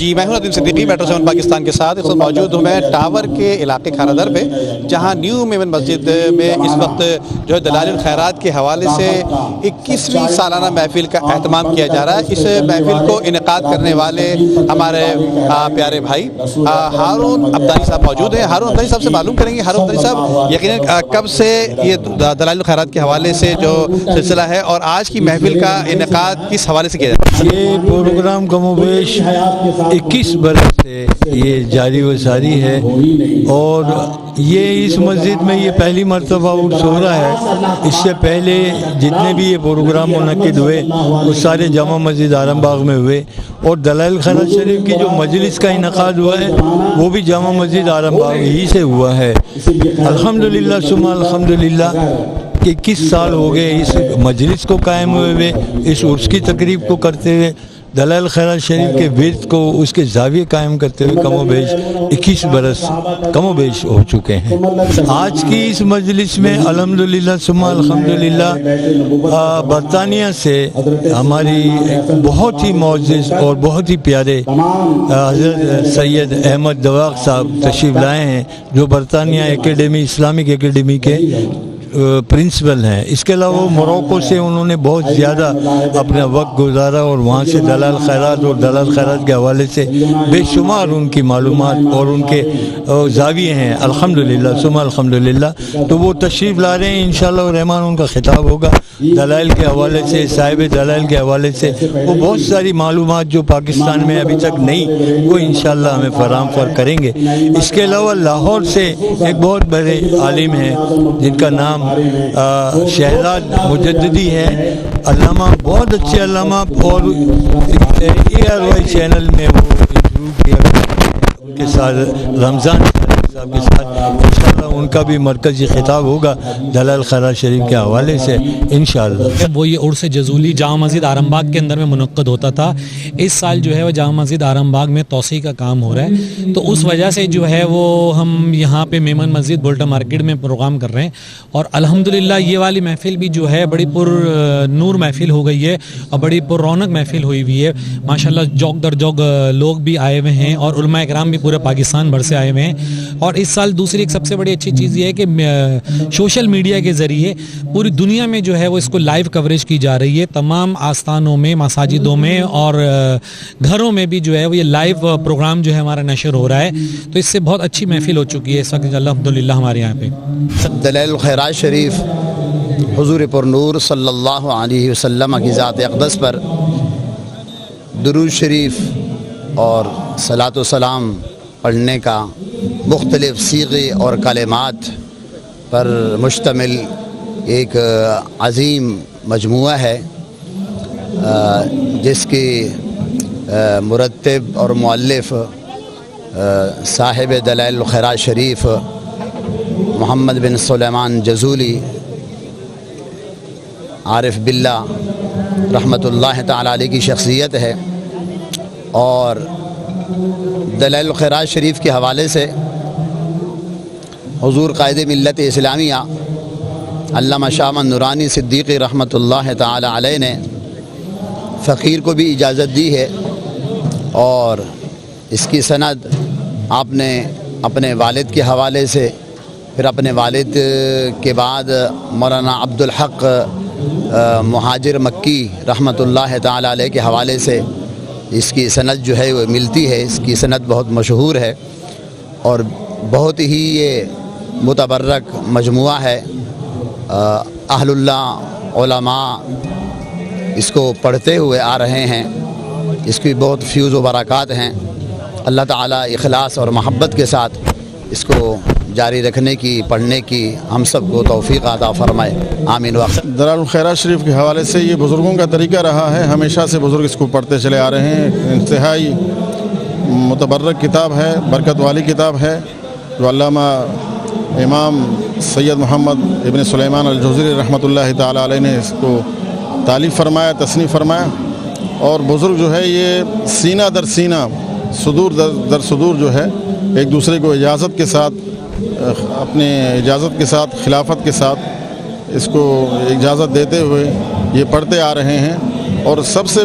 جی میں ہوں ندیم صدیقی میٹرو 7 پاکستان کے ساتھ اس وقت موجود ہوں میں ٹاور کے علاقے کھارا در پہ، جہاں نیو میمن مسجد میں اس وقت جو ہے دلائل الخیرات کے حوالے سے 21ویں سالانہ محفل کا اہتمام کیا جا رہا ہے۔ اس محفل کو انعقاد کرنے والے ہمارے پیارے بھائی ہارون عبدانی صاحب موجود ہیں۔ ہارون عبدانی صاحب سے معلوم کریں گے، ہارون عبدانی صاحب یقیناً کب سے یہ دلائل الخیرات کے حوالے سے جو سلسلہ ہے اور آج کی محفل کا انعقاد کس حوالے سے کیا جاتا ہے؟ یہ پروگرام کم و بیش 21 برس سے یہ جاری و ساری ہے، اور یہ اس مسجد میں یہ پہلی مرتبہ عرس ہو رہا ہے۔ اس سے پہلے جتنے بھی یہ پروگرام منعقد ہوئے وہ سارے جامع مسجد آرم باغ میں ہوئے، اور دلائل خیرات شریف کی جو مجلس کا انعقاد ہوا ہے وہ بھی جامع مسجد آرم باغ ہی سے ہوا ہے۔ الحمدللہ ثم الحمدللہ 21 سال ہو گئے اس مجلس کو قائم ہوئے ہوئے، اس عرس کی تقریب کو کرتے ہوئے، دلائل خیرات شریف کے ورد کو اس کے زاویے قائم کرتے ہوئے کم و بیش 21 برس کم و بیش ہو چکے ہیں۔ آج کی اس مجلس میں الحمدللہ ثم الحمدللہ برطانیہ سے ہماری بہت ہی معزز اور بہت ہی پیارے حضرت سید احمد دواغ صاحب تشریف لائے ہیں، جو برطانیہ اکیڈمی اسلامک اکیڈمی کے پرنسپل ہیں۔ اس کے علاوہ موروکو سے انہوں نے بہت زیادہ اپنا وقت گزارا، اور وہاں سے دلائل خیرات اور دلائل خیرات کے حوالے سے بے شمار ان کی معلومات اور ان کے زاویے ہیں الحمدللہ ثم الحمدللہ۔ تو وہ تشریف لا رہے ہیں، انشاءاللہ الرحمن ان کا خطاب ہوگا دلائل کے حوالے سے، صاحب دلائل کے حوالے سے۔ وہ بہت ساری معلومات جو پاکستان میں ابھی تک نہیں، وہ انشاءاللہ ہمیں فراہم کریں گے۔ اس کے علاوہ لاہور سے ایک بہت بڑے عالم ہیں جن کا نام شہزاد مجددی ہے، علامہ، بہت اچھے علامہ، اور ARY چینل میں وہ انٹرویو کیا ان کے ساتھ، رمضان صاحب کے ساتھ، انشاءاللہ ان کا بھی مرکزی خطاب ہوگا دلائل خیرات شریف کے حوالے سے انشاءاللہ۔ وہ یہ عرس جزولی جامع مسجد آرم باغ کے اندر میں منعقد ہوتا تھا، اس سال جو ہے وہ جامع مسجد آرم باغ میں توسیع کا کام ہو رہا ہے، تو اس وجہ سے جو ہے وہ ہم یہاں پہ میمن مسجد بولٹا مارکیٹ میں پروگرام کر رہے ہیں، اور الحمدللہ یہ والی محفل بھی جو ہے بڑی پر نور محفل ہو گئی ہے اور بڑی پر رونق محفل ہوئی ہوئی ہے ماشاءاللہ۔ جوگ در جوگ لوگ بھی آئے ہوئے ہیں اور علماء کرام بھی پورے پاکستان بھر سے آئے ہوئے ہیں، اور اس سال دوسری ایک سب سے بڑی اچھی چیز یہ ہے کہ سوشل میڈیا کے ذریعے پوری دنیا میں جو ہے وہ اس کو لائیو کوریج کی جا رہی ہے، تمام آستانوں میں، مساجدوں میں اور گھروں میں بھی جو ہے وہ یہ لائیو پروگرام جو ہے ہمارا نشر ہو رہا ہے، تو اس سے بہت اچھی محفل ہو چکی ہے اس وقت الحمدللہ ہمارے یہاں پہ۔ دلائل الخیرات شریف حضور پر نور صلی اللہ علیہ وسلم کی ذات اقدس پر درود شریف اور صلاۃ و سلام پڑھنے کا مختلف صیغے اور کلمات پر مشتمل ایک عظیم مجموعہ ہے، جس کی مرتب اور مؤلف صاحب دلائل الخیرات شریف محمد بن سلیمان جزولی عارف باللہ رحمۃ اللہ تعالی علیہ کی شخصیت ہے، اور دلائل الخیرات شریف کے حوالے سے حضور قائد ملت اسلامیہ علامہ شاہ احمد نورانی صدیقی رحمۃ اللہ تعالی علیہ نے فقیر کو بھی اجازت دی ہے، اور اس کی سند آپ نے اپنے والد کے حوالے سے، پھر اپنے والد کے بعد مولانا عبدالحق مہاجر مکی رحمۃ اللہ تعالی علیہ کے حوالے سے اس کی سند جو ہے وہ ملتی ہے۔ اس کی سند بہت مشہور ہے اور بہت ہی یہ متبرک مجموعہ ہے۔ اہل اللہ علماء اس کو پڑھتے ہوئے آ رہے ہیں، اس کی بہت فیوز و برکات ہیں۔ اللہ تعالیٰ اخلاص اور محبت کے ساتھ اس کو جاری رکھنے کی، پڑھنے کی ہم سب کو توفیق عطا فرمائے، آمین۔ وقت دلائل الخیرات شریف کے حوالے سے یہ بزرگوں کا طریقہ رہا ہے، ہمیشہ سے بزرگ اس کو پڑھتے چلے آ رہے ہیں۔ انتہائی متبرک کتاب ہے، برکت والی کتاب ہے، جو علامہ امام سید محمد ابن سلیمان الجوزری رحمۃ اللہ تعالی علیہ نے اس کو تالیف فرمایا، تصنیف فرمایا، اور بزرگ جو ہے یہ سینہ در سینہ، صدور در صدور جو ہے ایک دوسرے کو اجازت کے ساتھ، اپنے اجازت کے ساتھ، خلافت کے ساتھ اس کو اجازت دیتے ہوئے یہ پڑھتے آ رہے ہیں۔ اور سب سے